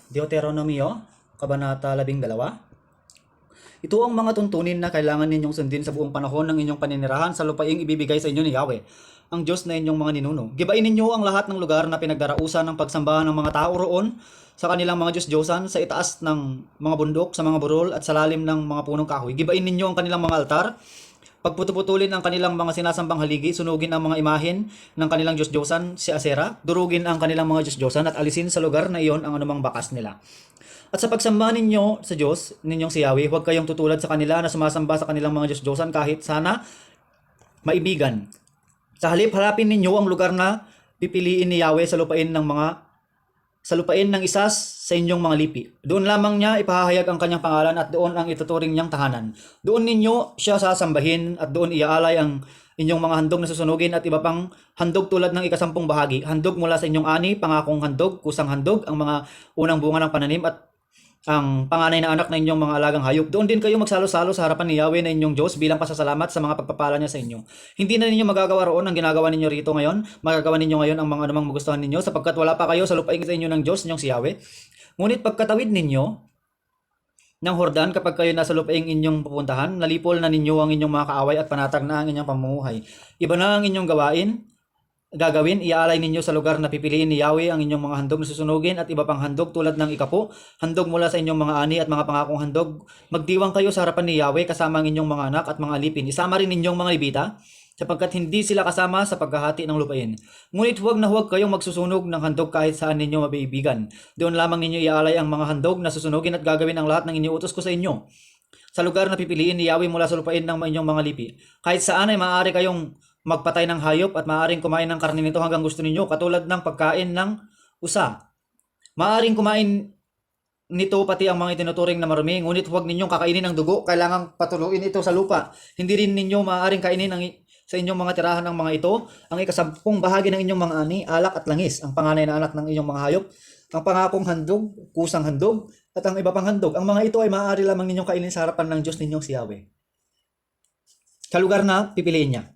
Deuteronomio, Kabanata 12. Ito ang mga tuntunin na kailangan ninyong sundin sa buong panahon ng inyong paninirahan sa lupaing ibibigay sa inyo ni Yahweh, ang Diyos na inyong mga ninuno. Gibain ninyo ang lahat ng lugar na pinagdarausan ng pagsambahan ng mga tao roon sa kanilang mga Diyos-Diyosan, sa itaas ng mga bundok, sa mga burol at sa lalim ng mga punong kahoy. Gibain ninyo ang kanilang mga altar, pagputuputulin ang kanilang mga sinasambang haligi, sunugin ang mga imahen ng kanilang Diyos-Diyosan, si Asera, durugin ang kanilang mga Diyos-Diyosan at alisin sa lugar na iyon ang anumang bakas nila. At sa pagsamba ninyo sa Diyos, ninyong si Yahweh, huwag kayong tutulad sa kanila na sumasamba sa kanilang mga Diyos-Diyosan kahit sana maibigan. Sa halip, harapin ninyo ang lugar na pipiliin ni Yahweh sa lupain ng isa sa inyong mga lipi. Doon lamang niya ipahahayag ang kanyang pangalan at doon ang ituturing niyang tahanan. Doon ninyo siya sasambahin at doon iaalay ang inyong mga handog na susunugin at iba pang handog tulad ng ikasampung bahagi. Handog mula sa inyong ani, pangakong handog, kusang handog, ang mga unang bunga ng pananim at ang panganay na anak na inyong mga alagang hayop. Doon din kayo magsalo-salo sa harapan ni Yahweh na inyong Diyos bilang pasasalamat sa mga pagpapala niya sa inyo. Hindi na ninyo magagawa roon ang ginagawa ninyo rito ngayon. Magagawa ninyo ngayon ang mga anumang magustuhan ninyo sapagkat wala pa kayo sa lupain sa inyo ng Diyos ninyong si Yahweh. Ngunit pagkatawid ninyo ng Hordan, kapag kayo nasa lupaing inyong pupuntahan, nalipol na ninyo ang inyong mga kaaway at panatag na ang inyong pamumuhay. Iba na ang inyong gagawin, iaalay ninyo sa lugar na pipiliin ni Yahweh ang inyong mga handog na susunugin at iba pang handog tulad ng ikapo, handog mula sa inyong mga ani at mga pangakong handog. Magdiwang kayo sa harapan ni Yahweh kasama ang inyong mga anak at mga alipin. Isama rin ninyong mga Levita sapagkat hindi sila kasama sa pagkahati ng lupain. Ngunit huwag na huwag kayong magsusunog ng handog kahit saan ninyo mabaibigan. Doon lamang ninyo iaalay ang mga handog na susunugin at gagawin ang lahat ng iniutos ko sa inyo sa lugar na pipiliin ni Yahweh mula sa lupain ng inyong mga lipi. Kahit saan ay maaari kayong magpatay ng hayop at maaaring kumain ng karne nito hanggang gusto ninyo, katulad ng pagkain ng usa. Maaaring kumain nito pati ang mga itinuturing na marumi, ngunit huwag ninyong kakainin ang dugo, kailangang patuluin ito sa lupa. Hindi rin ninyo maaaring kainin sa inyong mga tirahan ng mga ito, ang ikasampung bahagi ng inyong mga ani, alak at langis, ang panganay na anak ng inyong mga hayop, ang pangakong handog, kusang handog, at ang iba pang handog. Ang mga ito ay maaari lamang ninyong kainin sa harapan ng Diyos ninyong si Yahweh, sa lugar na pipiliin niya.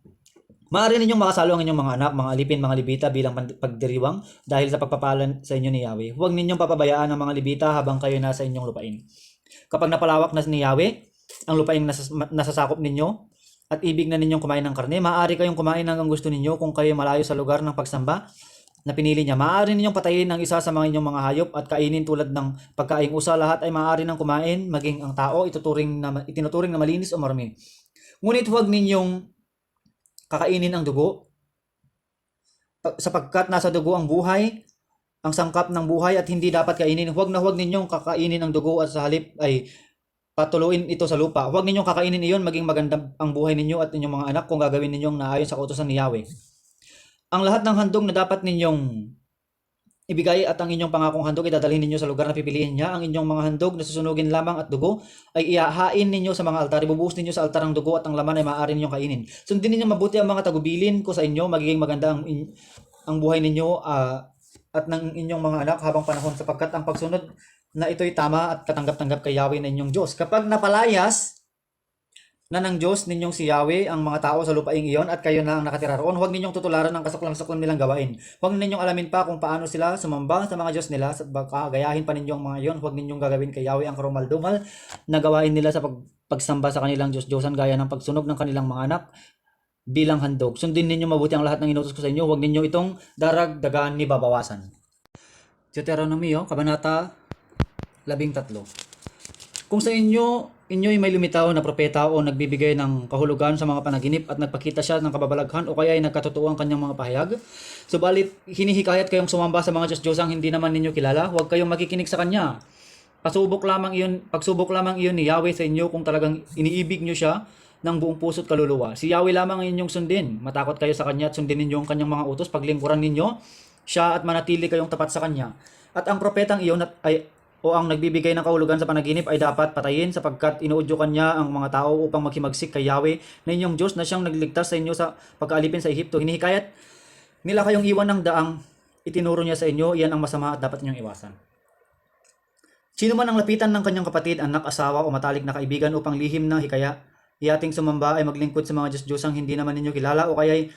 Maaari ninyong makasalo ang inyong mga anak, mga alipin, mga libita bilang pagdiriwang dahil sa pagpapalan sa inyo ni Yahweh. Huwag ninyong papabayaan ang mga libita habang kayo nasa inyong lupain. Kapag napalawak na ni Yahweh ang lupain nasasakop ninyo at ibig na ninyong kumain ng karne, maaari kayong kumain hanggang gusto ninyo kung kayo malayo sa lugar ng pagsamba na pinili niya. Maaari ninyong patayin ang isa sa mga inyong mga hayop at kainin tulad ng pagkaing usa. Lahat ay maaari nang kumain, maging ang tao itinuturing na malinis o marumi. Ngunit huwag ninyong kakainin ang dugo sapagkat nasa dugo ang buhay, ang sangkap ng buhay at hindi dapat kainin. Huwag ninyong kakainin ang dugo at sa halip ay patuluin ito sa lupa. Huwag ninyong kakainin iyon, maging maganda ang buhay ninyo at inyong mga anak kung gagawin ninyong naayon sa kautusan ni Yahweh. Ang lahat ng handog na dapat ninyong ibigay at ang inyong pangakong handog idadalhin ninyo sa lugar na pipiliin niya. Ang inyong mga handog na susunugin lamang at dugo ay ihahain ninyo sa mga altar. Ibubuhos ninyo sa altar ang dugo at ang laman ay maaari ninyong kainin. Sundin ninyo mabuti ang mga tagubilin ko sa inyo. Magiging maganda ang buhay ninyo at ng inyong mga anak habang panahon sapagkat ang pagsunod na ito'y tama at katanggap-tanggap kay Yahweh na inyong Diyos. Kapag napalayas na ng Diyos ninyong si Yahweh ang mga tao sa lupaing iyon at kayo na ang nakatira roon, huwag ninyong tutularan ng kasuklam-suklam nilang gawain. Huwag ninyong alamin pa kung paano sila sumamba sa mga Diyos nila, at baka gayahin pa ninyong mga iyon. Huwag ninyong gagawin kay Yahweh ang karumal-dumal na gawain nila sa pagsamba sa kanilang Diyos-Diyosan gaya ng pagsunog ng kanilang mga anak bilang handog. Sundin ninyo mabuti ang lahat ng inutos ko sa inyo. Huwag ninyo itong daragdagan ni babawasan. Deuteronomio, Kabanata 13. Kung sa inyo'y may lumitaw na propeta o nagbibigay ng kahulugan sa mga panaginip at nagpakita siya ng kababalaghan o kaya ay nagkatotoo ang kanyang mga pahayag, subalit hinihikayat kayong sumamba sa mga Diyos-Diyosang hindi naman ninyo kilala, huwag kayong makikinig sa kanya. Pagsubok lamang iyon ni Yahweh sa inyo kung talagang iniibig nyo siya ng buong puso't kaluluwa. Si Yahweh lamang ang inyong sundin. Matakot kayo sa kanya at sundin ninyo ang kanyang mga utos. Paglingkuran ninyo siya at manatili kayong tapat sa kanya. At ang propetang iyon o ang nagbibigay ng kahulugan sa panaginip ay dapat patayin sapagkat inuudyo kanya ang mga tao upang maghimagsik kay Yahweh na inyong Diyos na siyang nagligtas sa inyo sa pagkaalipin sa Ehipto. Hinihikayat nila kayong iwan ng daang itinuro niya sa inyo. Iyan ang masama at dapat ninyong iwasan. Sino man ang lapitan ng kanyang kapatid, anak, asawa o matalik na kaibigan upang lihim na hiyating sumamba ay maglingkod sa mga Diyos-Diyosang hindi naman ninyo kilala o kaya'y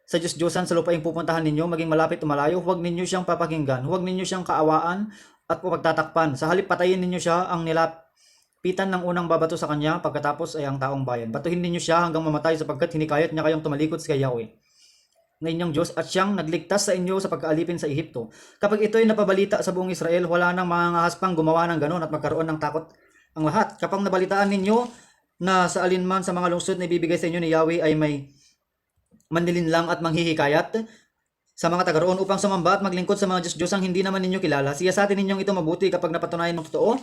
sa Diyos-Diyosan sa lupaing pupuntahan ninyo, maging malapit o malayo, huwag ninyo siyang papakinggan, huwag ninyo siyang kaawaan at pagtatakpan. Sa halip patayin ninyo siya, ang nilapitan ng unang babato sa kanya, pagkatapos ay ang taong bayan. Batuhin ninyo siya hanggang mamatay sapagkat hinikayat niya kayong tumalikod sa Yahweh na inyong Diyos at siyang nagligtas sa inyo sa pagkaalipin sa Ehipto. Kapag ito'y napabalita sa buong Israel, wala nang mga haspang gumawa ng ganon at magkaroon ng takot ang lahat. Kapag nabalitaan ninyo na sa alinman sa mga lungsod na ibibigay sa inyo ni Yahweh ay may manlilinlang at manghihikayat sa mga taga-roon upang sumamba at maglingkod sa mga Diyos-Diyosang hindi naman ninyo kilala, siyasatin ninyong ito mabuti kapag napatunayan ng totoo.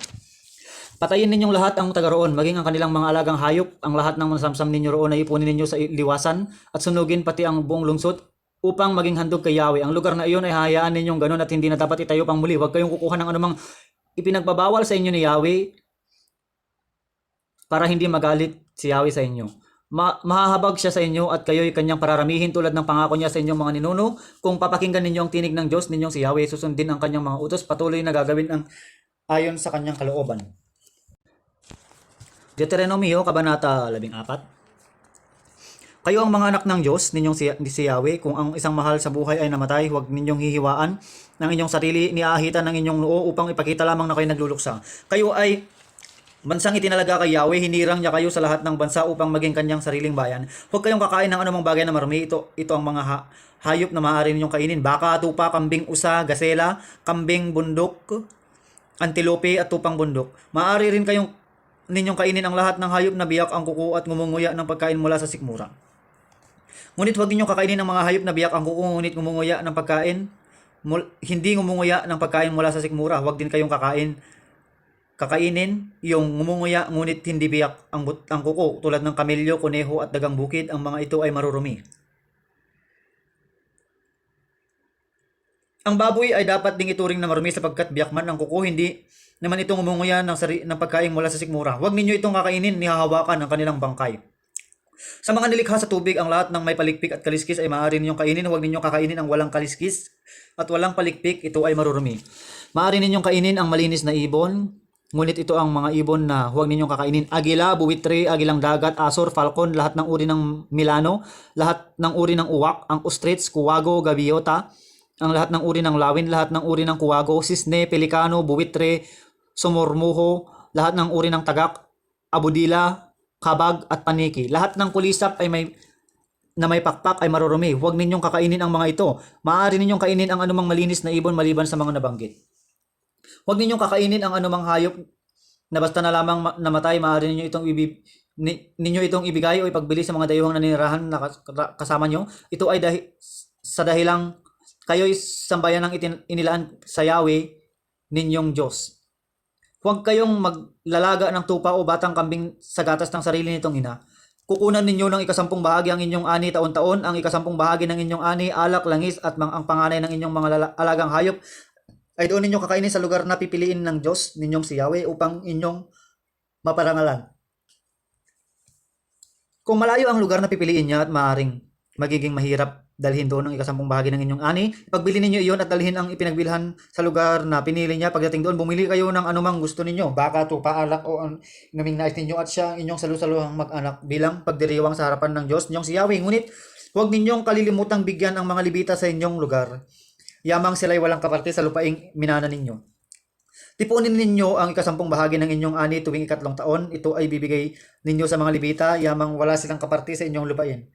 Patayin ninyong lahat ang taga-roon, maging ang kanilang mga alagang hayop, ang lahat ng masamsam ninyo roon ay ipunin ninyo sa liwasan at sunugin pati ang buong lungsod upang maging handog kay Yahweh. Ang lugar na iyon ay hayaan ninyong ganun at hindi na dapat itayo pang muli. Huwag kayong kukuha ng anumang ipinagbabawal sa inyo ni Yahweh para hindi magalit si Yahweh sa inyo. Mahahabag siya sa inyo at kayo'y kanyang pararamihin tulad ng pangako niya sa inyong mga ninuno. Kung papakinggan ninyo ang tinig ng Diyos ninyong si Yahweh, susundin ang kanyang mga utos, patuloy na gagawin ang ayon sa kanyang kalooban. Deuteronomio, Kabanata 14. Kayo ang mga anak ng Diyos ninyong si Yahweh. Kung ang isang mahal sa buhay ay namatay, huwag ninyong hihiwaan ng inyong sarili, niaahitan ng inyong noo upang ipakita lamang na kayo nagluluksa. Kayo ay bansang itinalaga kay Yahweh, hinirang niya kayo sa lahat ng bansa upang maging kanyang sariling bayan. Huwag kayong kakain ng anumang bagay na marumi. Ito ang mga hayop na maaari ninyong kainin. Baka, tupa, kambing, usa, gasela, kambing, bundok, antilope at tupang bundok. Maaari rin kayong ninyong kainin ang lahat ng hayop na biyak ang kuko at ngumunguya ng pagkain mula sa sikmura. Ngunit huwag ninyong kakainin ng mga hayop na biyak ang kuko ngunit ngumunguya ng pagkain, hindi ngumunguya ng pagkain mula sa sikmura. Huwag din kayong kakainin yung ngumunguya ngunit hindi biyak ang kuko tulad ng kamelyo, kuneho at dagang bukid. Ang mga ito ay marurumi. Ang baboy ay dapat ding ituring na marumi sapagkat biyak man ang kuko, hindi naman itong umunguya ng pagkain mula sa sikmura. Huwag ninyo itong kakainin, nihahawakan ang kanilang bangkay. Sa mga nilikha sa tubig, ang lahat ng may palikpik at kaliskis ay maaari ninyong kainin. Huwag ninyong kakainin ang walang kaliskis at walang palikpik, ito ay marurumi. Maaari ninyong kainin ang malinis na ibon, ngunit ito ang mga ibon na huwag ninyong kakainin: agila, buwitre, agilang dagat, asor, falcon, lahat ng uri ng milano, lahat ng uri ng uwak, ang ostrich, kuwago, gaviota, ang lahat ng uri ng lawin, lahat ng uri ng kuwago, sisne, pelikano, buwitre, sumurmuho, lahat ng uri ng tagak, abudila, kabag at paniki. Lahat ng kulisap ay may pakpak ay marurumi. Huwag ninyong kakainin ang mga ito. Maaari ninyong kainin ang anumang malinis na ibon maliban sa mga nabanggit. Huwag ninyong kakainin ang anumang hayop na basta na lamang namatay. Maaari ninyo itong ibigay o ipagbili sa mga dayuhang naninirahan na kasama nyo. Ito ay sa dahilang kayo'y sambayan ng inilaan sa Yahweh ninyong Diyos. Huwag kayong maglalaga ng tupa o batang kambing sa gatas ng sarili nitong ina. Kukunan ninyo ng 10 bahagi ang inyong ani taon-taon, ang 10 bahagi ng inyong ani, alak, langis at ang panganay ng inyong mga alagang hayop ay doon ninyo kakainin sa lugar na pipiliin ng Diyos ninyong si Yahweh upang inyong maparangalan. Kung malayo ang lugar na pipiliin niya at maaring magiging mahirap dalhin doon ang 10 bahagi ng inyong ani, ipagbili ninyo iyon at dalhin ang ipinagbilhan sa lugar na pinili niya. Pagdating doon, bumili kayo ng anumang gusto ninyo, baka, tupa, alak o inuming nais ninyo at siya inyong salusaluhang mag-anak bilang pagdiriwang sa harapan ng Diyos ninyong si Yahweh. Ngunit huwag ninyong kalilimutang bigyan ang mga Levita sa inyong lugar, yamang sila'y walang kaparte sa lupaing minana ninyo. Tipunin ninyo ang 10 bahagi ng inyong ani tuwing 3 taon. Ito ay bibigay ninyo sa mga Levita, yamang wala silang kaparte sa inyong lupain.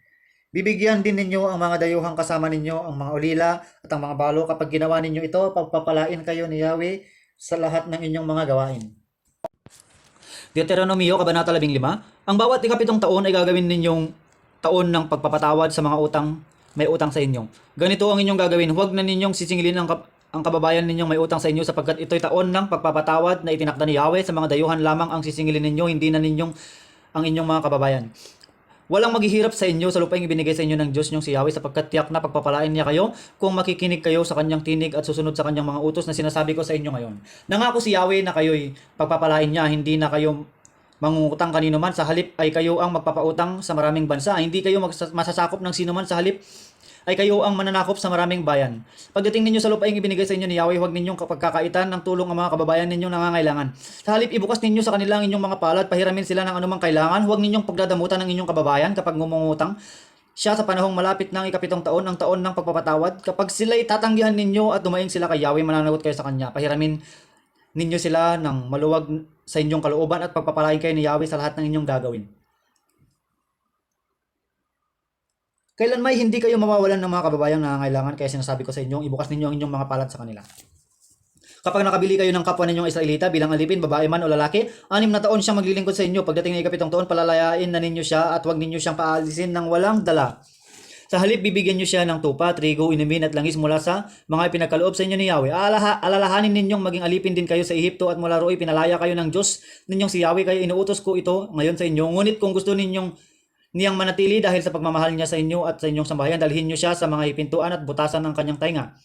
Bibigyan din ninyo ang mga dayuhang kasama ninyo, ang mga ulila at ang mga balo. Kapag ginawa ninyo ito, pagpapalain kayo ni Yahweh sa lahat ng inyong mga gawain. Deuteronomio, Kabanata 15. Ang bawat 7 taon ay gagawin ninyong taon ng pagpapatawad sa mga may utang sa inyo. Ganito ang inyong gagawin: huwag na ninyong sisingilin ang kababayan ninyong may utang sa inyo sapagkat ito'y taon ng pagpapatawad na itinakda ni Yahweh. Sa mga dayuhan lamang ang sisingilin ninyo, hindi na ang inyong mga kababayan. Walang maghihirap sa inyo sa lupaing ibinigay sa inyo ng Diyos niyong si Yahweh sapagkat tiyak na pagpapalain niya kayo kung makikinig kayo sa kanyang tinig at susunod sa kanyang mga utos na sinasabi ko sa inyo ngayon. Nangako si Yahweh na kayo'y pagpapalain niya, hindi na kayo mangungutang kanino man. Sa halip ay kayo ang magpapautang sa maraming bansa. Hindi kayo masasakop ng sino man. Sa halip ay kayo ang mananakop sa maraming bayan. Pagdating ninyo sa lupaing ibinigay sa inyo ni Yahweh, huwag ninyong pagkakaitan ng tulong ang mga kababayan ninyong nangangailangan. Sa halip, ibukas ninyo sa kanila ang inyong mga palad, pahiramin sila ng anumang kailangan. Huwag ninyong pagdadamutan ng inyong kababayan kapag ngumungutang. siya sa panahong malapit ng ikapitong taon, ang taon ng pagpapatawad. Kapag sila'y tatanggihan ninyo at dumaing sila kay Yahweh, mananagot kayo sa Kanya. Pahiramin ninyo sila ng maluwag sa inyong kalooban at pagpapalain kayo ni Yahweh sa lahat ng inyong gagawin. Kailan may hindi kayo mawawalan ng mga kababayang nangangailangan, kaya sinasabi ko sa inyo, ibukas ninyo ang inyong mga palad sa kanila. Kapag nakabili kayo ng kapwa ninyong Israelita bilang alipin, babae man o lalaki, 6 na taon siyang maglilingkod sa inyo. Pagdating ng ikapitong taon, palalayain na ninyo siya at huwag ninyo siyang paalisin ng walang dala. Sa halip, bibigyan nyo siya ng tupa, trigo, inumin at langis mula sa mga pinagkaloob sa inyo ni Yahweh. Alalahanin ninyong maging alipin din kayo sa Ehipto at mula ro'y pinalaya kayo ng Diyos ninyong si Yahweh. Kaya inuutos ko ito ngayon sa inyo. Ngunit kung gusto niyang manatili dahil sa pagmamahal niya sa inyo at sa inyong sambahayan, dalhin niyo siya sa mga ipintuan at butasan ng kanyang tainga.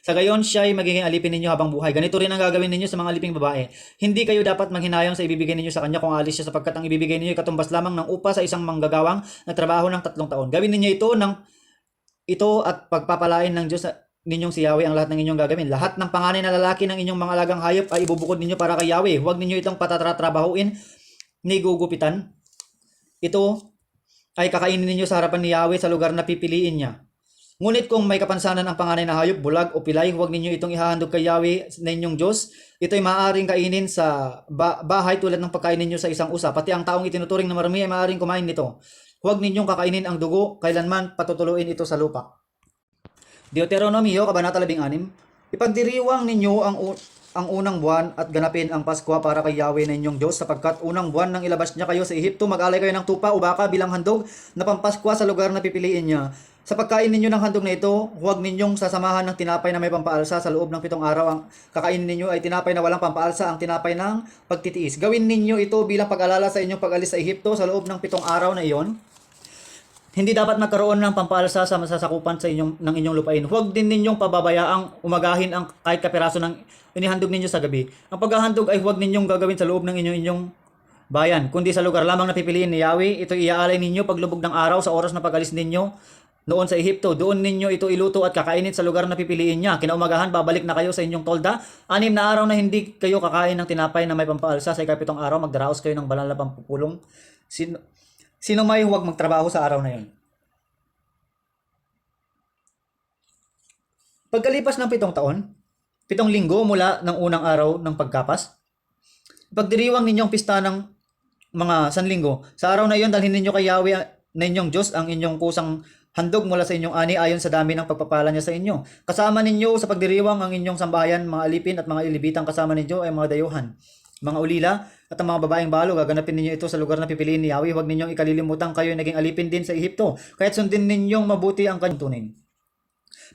Sa gayon, siya ay magiging alipin ninyo habang buhay. Ganito rin ang gagawin ninyo sa mga aliping babae. Hindi kayo dapat maghinayang sa ibibigay ninyo sa kanya kung alis siya, sapagkat ang ibibigay ninyo ay katumbas lamang ng upa sa isang manggagawang nagtrabaho ng 3 taon. Gawin ninyo ito at pagpapalain ng Diyos ninyong si Yahweh ang lahat ng inyong gagawin. Lahat ng panganay na lalaki ng inyong mga alagang hayop ay ibubukod ninyo para kay Yahweh. Huwag ninyo itong patatrabahuin ni gugupitan. Ito ay kakainin ninyo sa harapan ni Yahweh sa lugar na pipiliin niya. Ngunit kung may kapansanan ang panganay na hayop, bulag o pilay, huwag ninyo itong ihahandog kay Yahweh na inyong Diyos. Ito ay maaaring kainin sa bahay tulad ng pagkain ninyo sa isang usa. Pati ang taong itinuturing na marumi ay maaaring kumain nito. Huwag ninyong kakainin ang dugo, kailanman patutuluin ito sa lupa. Deuteronomio, Kabanata 16. Ipagdiriwang ninyo ang unang buwan at ganapin ang Paskwa para kay Yahweh na inyong Diyos, sapagkat unang buwan nang ilabas niya kayo sa Ehipto, mag-alay kayo ng tupa o baka bilang handog na pampaskwa sa lugar na pipiliin niya. Sa pagkain ninyo ng handog na ito, huwag ninyong sasamahan ng tinapay na may pampaalsa. Sa loob ng 7 araw, ang kakainin ninyo ay tinapay na walang pampaalsa, ang tinapay ng pagtitiis. Gawin ninyo ito bilang pag-alala sa inyong pag-alis sa Ehipto. Sa loob ng 7 araw na iyon, hindi dapat magkaroon ng pampaalsa sa masasakupan ng inyong lupain. Huwag din ninyong pababayaang umagahin ang kahit kapiraso ng inihandog ninyo sa gabi. Ang paghahandog ay huwag ninyong gagawin sa loob ng inyong bayan, kundi sa lugar lamang na pipiliin ni Yahweh. Ito iaalay ninyo paglubog ng araw sa oras na pag-alis ninyo noon sa Ehipto. Doon ninyo ito iluto at kakainin sa lugar na pipiliin niya. Kinaumagahan, babalik na kayo sa inyong tolda. 6 na araw na hindi kayo kakain ng tinapay na may pampaalsa. Sa ikapitong araw, magdaraos kayo ng banal na pampupulong. Sino may huwag magtrabaho sa araw na yun. Pagkalipas ng 7 taon, 7 linggo mula ng unang araw ng pagkapas, pagdiriwang ninyong pista ng mga sanlinggo. Sa araw na iyon, dalhin ninyo kay Yahweh na inyong Diyos ang inyong kusang handog mula sa inyong ani ayon sa dami ng pagpapala niya sa inyo. Kasama ninyo sa pagdiriwang ang inyong sambahayan, mga alipin at mga ilibitang kasama ninyo ay mga dayuhan, mga ulila at ang mga babaeng balo. Gaganapin ninyo ito sa lugar na pipiliin ni Yahweh. Huwag ninyong ikalilimutan kayo naging alipin din sa Ehipto, kaya't sundin ninyong mabuti ang kanyang tunin.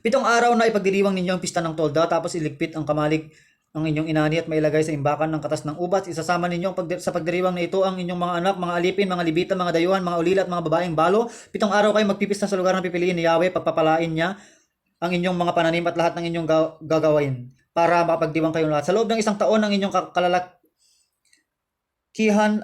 7 araw na ipagdiriwang ninyo ang pista ng tolda, tapos iligpit ang kamalig ang inyong inani at mailagay sa imbakan ng katas ng ubat. Isasama ninyo sa pagdiriwang na ito ang inyong mga anak, mga alipin, mga libitan, mga dayuhan, mga ulila at mga babaeng balo. 7 araw kayo magpipista sa lugar na pipiliin ni Yahweh. Pagpapalain niya ang inyong mga pananim at lahat ng inyong gagawin para makapagdiwang kayong lahat. Sa loob ng 1 taon, ang inyong kalalakihan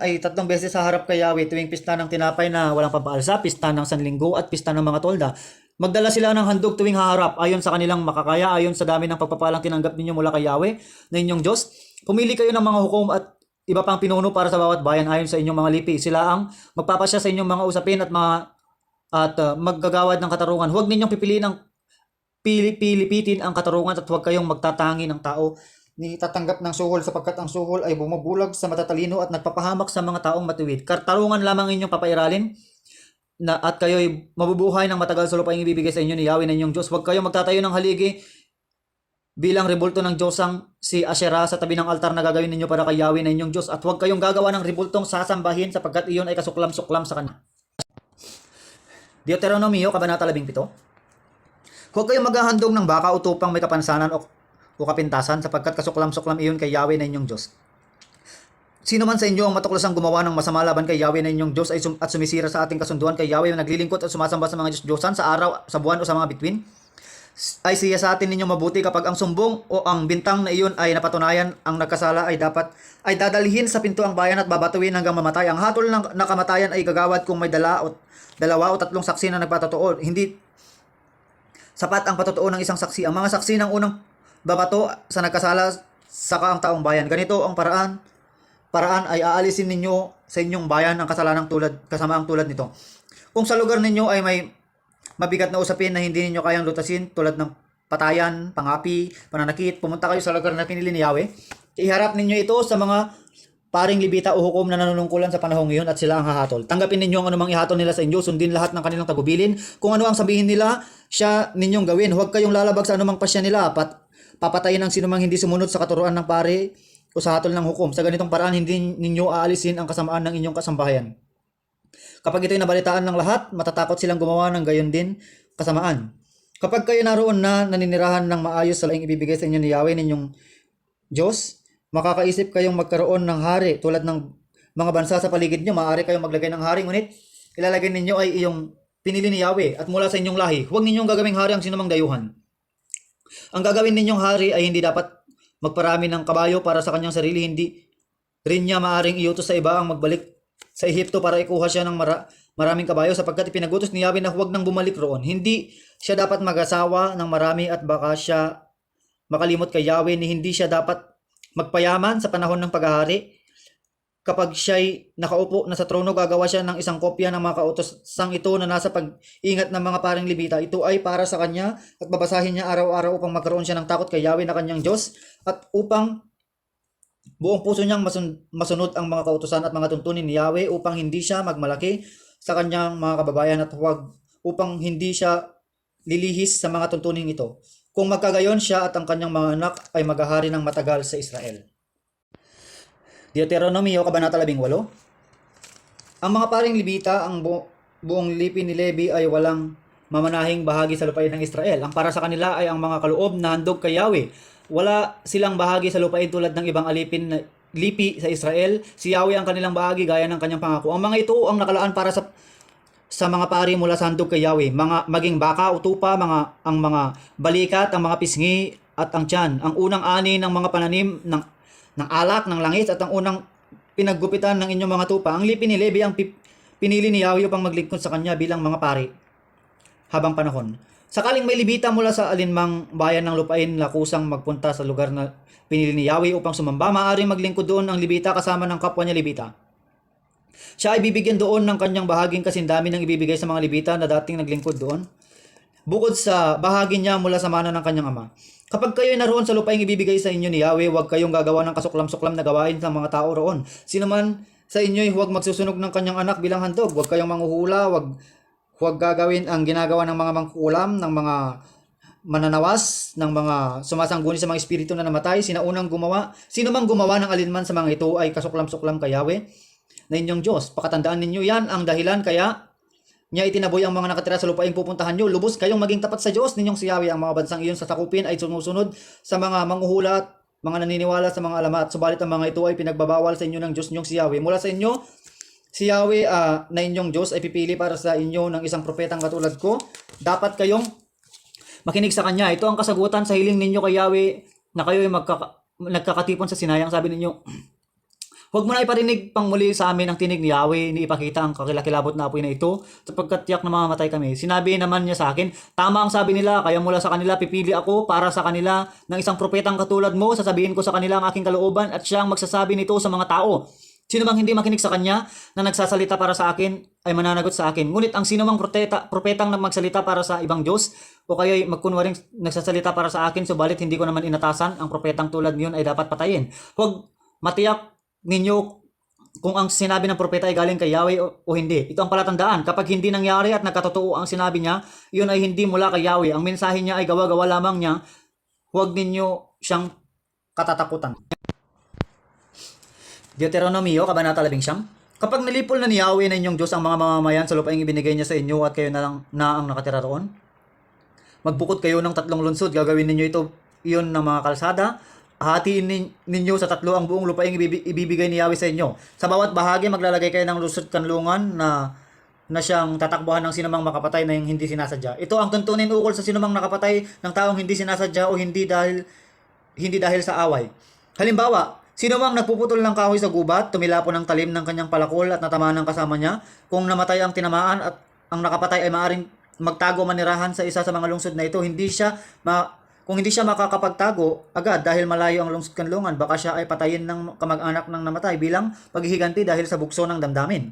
ay 3 beses sa harap kay Yahweh, tuwing pista ng tinapay na walang pampaalsa, pista ng sanlinggo at pista ng mga tolda. Magdala sila ng handog tuwing haharap ayon sa kanilang makakaya, ayon sa dami ng pagpapalang tinanggap ninyo mula kay Yahweh na inyong Diyos. Pumili kayo ng mga hukom at iba pang pinuno para sa bawat bayan ayon sa inyong mga lipi. Sila ang magpapasya sa inyong mga usapin at maggagawad ng katarungan. Huwag ninyong pipiliin ang pilipitin ang katarungan at huwag kayong magtatangi ng tao ni tatanggap ng suhol, sapagkat ang suhol ay bumubulag sa matatalino at nagpapahamak sa mga taong matuwid. Katarungan lamang inyong papairalin at kayo'y mabubuhay ng matagal sa lupa ang ibibigay sa inyo ni Yahweh na inyong Diyos. Huwag kayong magtatayo ng haligi bilang rebulto ng Diyosang si Asherah sa tabi ng altar na gagawin ninyo para kay Yahweh na inyong Diyos. At huwag kayong gagawa ng rebultong sasambahin, sapagkat iyon ay kasuklam-suklam sa kanya. Deuteronomio, Kabanata 17. Huwag kayong maghahandog ng baka o tupang may kapansanan o kapintasan, sapagkat kasuklam-suklam iyon kay Yahweh na inyong Diyos. Sino man sa inyo ang matuklasang gumawa ng masama laban kay Yahweh na inyong Diyos at sumisira sa ating kasunduan kay Yahweh, naglilingkot at sumasamba sa mga Diyosan sa araw, sa buwan o sa mga bituin, ay siya sa atin ninyo mabuti. Kapag ang sumbong o ang bintang na iyon ay napatunayan, ang nagkasala ay dadalhin sa pintuang bayan at babatuin hanggang mamatay. Ang hatol ng nakamatayan ay gagawad kung may dalawa o 3 saksi na nagpatotoo. Hindi sapat ang patotoo ng isang saksi. Ang mga saksi ng unang babato sa nagkasala, saka ang taong bayan. Ganito ang paraan ay aalisin ninyo sa inyong bayan ang kasamaang tulad nito. Kung sa lugar ninyo ay may mabigat na usapin na hindi ninyo kayang lutasin tulad ng patayan, pangapi, pananakit, pumunta kayo sa lugar na pinili ni Yahweh. Iharap ninyo ito sa mga paring libita o hukom na nanunungkulan sa panahong ngayon at sila ang hahatol. Tanggapin ninyo ang anumang ihatol nila sa inyo, sundin lahat ng kanilang tagubilin. Kung ano ang sabihin nila, siya ninyong gawin. Huwag kayong lalabag sa anumang pasya nila. Papatayin ang sinumang hindi sumunod sa katuruan ng pare o sa hatol ng hukom. Sa ganitong paraan, hindi ninyo aalisin ang kasamaan ng inyong kasambahayan. Kapag ito'y nabalitaan ng lahat, matatakot silang gumawa ng gayon din kasamaan. Kapag kayo naroon na naninirahan ng maayos sa laing ibibigay sa inyo ni Yahweh ninyong Diyos, makakaisip kayong magkaroon ng hari tulad ng mga bansa sa paligid nyo. Maaari kayong maglagay ng hari, ngunit ilalagay ninyo ay iyong pinili ni Yahweh at mula sa inyong lahi. Huwag ninyong gagawing hari ang sinumang dayuhan. Ang gagawin ninyong hari ay hindi dapat magparami ng kabayo para sa kanyang sarili. Hindi rin niya maaring iutos sa iba ang magbalik sa Ehipto para ikuha siya ng maraming kabayo, sapagkat ipinagutos ni Yahweh na huwag nang bumalik roon. Hindi siya dapat mag-asawa ng marami at baka siya makalimot kay Yahweh ni hindi siya dapat magpayaman sa panahon ng paghahari. Kapag siya'y nakaupo na sa trono, gagawa siya ng isang kopya ng mga kautosang ito na nasa pag-ingat ng mga paring libita. Ito ay para sa kanya at babasahin niya araw-araw upang magkaroon siya ng takot kay Yahweh na kanyang Diyos at upang buong puso niyang masunod ang mga kautusan at mga tuntunin ni Yahweh upang hindi siya magmalaki sa kanyang mga kababayan at upang hindi siya lilihis sa mga tuntunin ito. Kung magkagayon siya at ang kanyang mga anak ay maghahari ng matagal sa Israel. Deuteronomio, Kabanata 18. Ang mga paring libita, ang buong lipi ni Levi ay walang mamanahing bahagi sa lupain ng Israel. Ang para sa kanila ay ang mga kaloob na handog kay Yahweh. Wala silang bahagi sa lupain tulad ng ibang alipin na lipi sa Israel. Si Yahweh ang kanilang bahagi gaya ng kanyang pangako. Ang mga ito ang nakalaan para sa mga pari mula sa handog kay Yahweh. Maging baka o tupa, ang mga balikat, ang mga pisngi at ang tiyan. Ang unang ani ng mga pananim ng alak, ng langis at ang unang pinaggupitan ng inyong mga tupa. Ang lipi ni Levi ang pinili ni Yahweh upang maglingkod sa kanya bilang mga pari habang panahon. Sakaling may libita mula sa alinmang bayan ng lupain na kusang magpunta sa lugar na pinili ni Yahweh upang sumamba, maaaring maglingkod doon ang libita kasama ng kapwa niya libita. Siya ay bibigyan doon ng kanyang bahaging kasindami ng ibibigay sa mga libita na dating naglingkod doon, bukod sa bahagi niya mula sa mana ng kanyang ama. Kapag kayo ay naroon sa lupaing ibibigay sa inyo ni Yahweh, huwag kayong gagawa ng kasuklam-suklam na gawain sa mga tao roon. Sino man sa inyo ay huwag magsusunog ng kanyang anak bilang handog. Huwag kayong manghuhula, huwag gagawin ang ginagawa ng mga mangkukulam, ng mga mananawas, ng mga sumasangguni sa mga espiritu na namatay. Sino mang gumawa ng alinman sa mga ito ay kasuklam-suklam kay Yahweh na inyong Diyos. Pakatandaan ninyo yan ang dahilan kaya niya itinaboy ang mga nakatira sa lupaing pupuntahan nyo. Lubos kayong maging tapat sa Diyos ninyong si Yahweh. Ang mga bansang iyon sa sakupin ay sumusunod sa mga manghuhula at mga naniniwala sa mga alamat. Subalit ang mga ito ay pinagbabawal sa inyo ng Diyos ninyong si Yahweh. Mula sa inyo, si Yahweh na inyong Diyos ay pipili para sa inyo ng isang propetang katulad ko. Dapat kayong makinig sa kanya. Ito ang kasagutan sa hiling ninyo kay Yahweh na kayo ay nagkakatipon sa sinayang. Sabi ninyo, huwag mo na iparinig pang muli sa amin ang tinig ni Yahweh, ni ipakita ang kakilakilabot na apoy na ito, sapagkat tiyak na mamamatay kami. Sinabi naman niya sa akin, tama ang sabi nila, kaya mula sa kanila pipili ako para sa kanila ng isang propetang katulad mo. Sasabihin ko sa kanila ang aking kalooban at siya ang magsasabi nito sa mga tao. Sino mang hindi makinig sa kanya na nagsasalita para sa akin ay mananagot sa akin. Ngunit ang sino mang propetang magsalita para sa ibang Diyos o kaya magkunwaring nagsasalita para sa akin, subalit hindi ko naman inatasan, ang propetang tulad niyon ay dapat patayin. Huwag matiyak ninyo kung ang sinabi ng propeta ay galing kay Yahweh o hindi. Ito ang palatandaan. Kapag hindi nangyari at nagkatotoo ang sinabi niya, iyon ay hindi mula kay Yahweh. Ang mensahe niya ay gawa-gawa lamang niya. Huwag ninyo siyang katatakutan. Deuteronomio, Kabanata 19. Kapag nilipol na ni Yahweh na inyong Diyos ang mga mamamayan sa lupaing ibinigay niya sa inyo at kayo na ang nakatira roon, magbukod kayo ng 3 lungsod. Gagawin ninyo iyon ng mga kalsada. Hatiin ninyo sa 3 ang buong lupaing ibibigay ni Yahweh sa inyo. Sa bawat bahagi maglalagay kayo ng lusot kanlungan na siyang tatakbuhan ng sinumang makapatay na hindi sinasadya. Ito ang tuntunin ukol sa sinumang nakapatay ng taong hindi sinasadya o hindi dahil sa away. Halimbawa, sinumang nagpuputol ng kahoy sa gubat, tumilapon ng talim ng kanyang palakol at natamaan ng kasama niya, kung namatay ang tinamaan at ang nakapatay ay maaring magtago manirahan sa isa sa mga lungsod na ito, kung hindi siya makakapagtago agad dahil malayo ang lungsod kanlungan, baka siya ay patayin ng kamag-anak ng namatay bilang paghihiganti dahil sa bukso ng damdamin.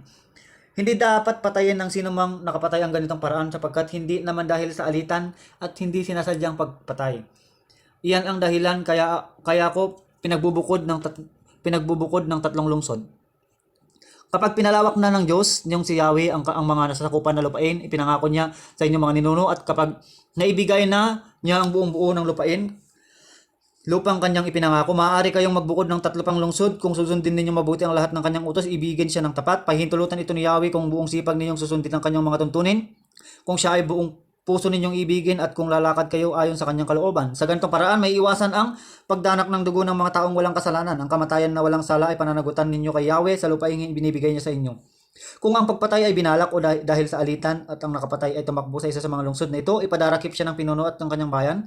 Hindi dapat patayin ng sino mang nakapatay ang ganitong paraan sapagkat hindi naman dahil sa alitan at hindi sinasadyang pagpatay. Iyan ang dahilan kaya ko pinagbubukod ng tatlong lungsod. Kapag pinalawak na ng Diyos niyong si Yahweh ang mga nasasakupan na lupain, ipinangako niya sa inyong mga ninuno, at kapag naibigay na niya ang buong buo ng lupang kanyang ipinangako, maaari kayong magbukod ng 3 pang lungsod kung susundin ninyo mabuti ang lahat ng kanyang utos, ibigin siya ng tapat. Pahintulutan ito ni Yahweh kung buong sipag ninyong susundin ang kanyang mga tuntunin, kung siya ay buong puso ninyong ibigin at kung lalakad kayo ayon sa kanyang kalooban. Sa ganitong paraan, may iwasan ang pagdanak ng dugo ng mga taong walang kasalanan. Ang kamatayan na walang sala ay pananagutan ninyo kay Yahweh sa lupaing binibigay niya sa inyo. Kung ang pagpatay ay binalak o dahil sa alitan at ang nakapatay ay tumakbo sa isa sa mga lungsod na ito, ipadarakip siya ng pinuno at ng kanyang bayan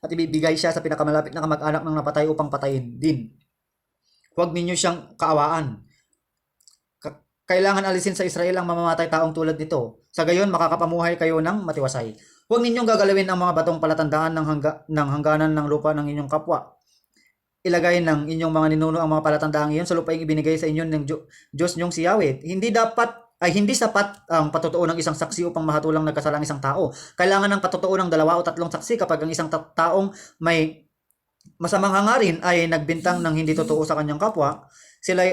at ibibigay siya sa pinakamalapit na kamag-anak ng napatay upang patayin din. Huwag ninyo siyang kaawaan. Kailangan alisin sa Israel ang mamamatay taong tulad nito. Sa gayon, makakapamuhay kayo ng matiwasay. Huwag ninyong gagalawin ang mga batong palatandaan ng hangganan ng lupa ng inyong kapwa. Ilagay ng inyong mga ninuno ang mga palatandaang iyon sa lupaing ibinigay sa inyo ng Diyos niyong si Yahweh. Hindi sapat ang patutuo ng isang saksi upang mahatulang nagkasalang isang tao. Kailangan ng patutuo ng 2 o 3 saksi kapag ang isang taong may masamang hangarin ay nagbintang ng hindi totoo sa kanyang kapwa.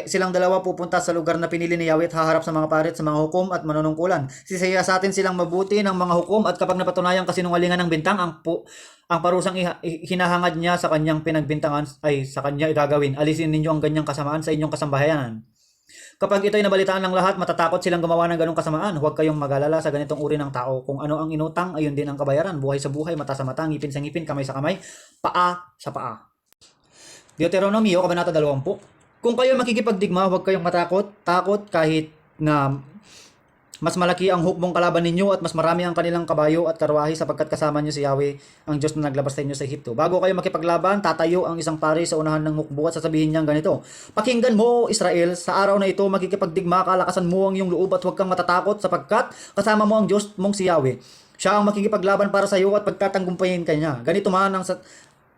Silang dalawa pupunta sa lugar na pinili ni Yahweh at haharap sa mga parit, sa mga hukom at manunungkulan. Sisiyasatin silang mabuti ng mga hukom at kapag napatunayan kasinungalingan ng bintang, ang parusang hinahangad niya sa kanyang pinagbintangan ay sa kanya igagawin. Alisin ninyo ang ganyang kasamaan sa inyong kasambahayanan. Kapag ito'y nabalitaan ng lahat, matatakot silang gumawa ng ganong kasamaan. Huwag kayong mag-alala sa ganitong uri ng tao. Kung ano ang inutang, ayun din ang kabayaran. Buhay sa buhay, mata sa mata, ngipin sa ngipin, kamay sa kamay, paa sa paa. Deuteronomio, Kabanata 20. Kung kayo makikipagdigma, huwag kayong takot kahit na mas malaki ang hukbong kalaban ninyo at mas marami ang kanilang kabayo at karwahe sapagkat kasama niyo si Yahweh, ang Diyos na naglabas sa inyo sa Ehipto. Bago kayo makipaglaban, tatayo ang isang pari sa unahan ng hukbo at sasabihin niyang ganito: Pakinggan mo, Israel, sa araw na ito makikipagdigma ka, lakasan mo ang iyong loob at huwag kang matatakot sapagkat kasama mo ang Diyos mong si Yahweh. Siya ang makikipaglaban para sa iyo at pagtatanggumpayin ka niya. Ganito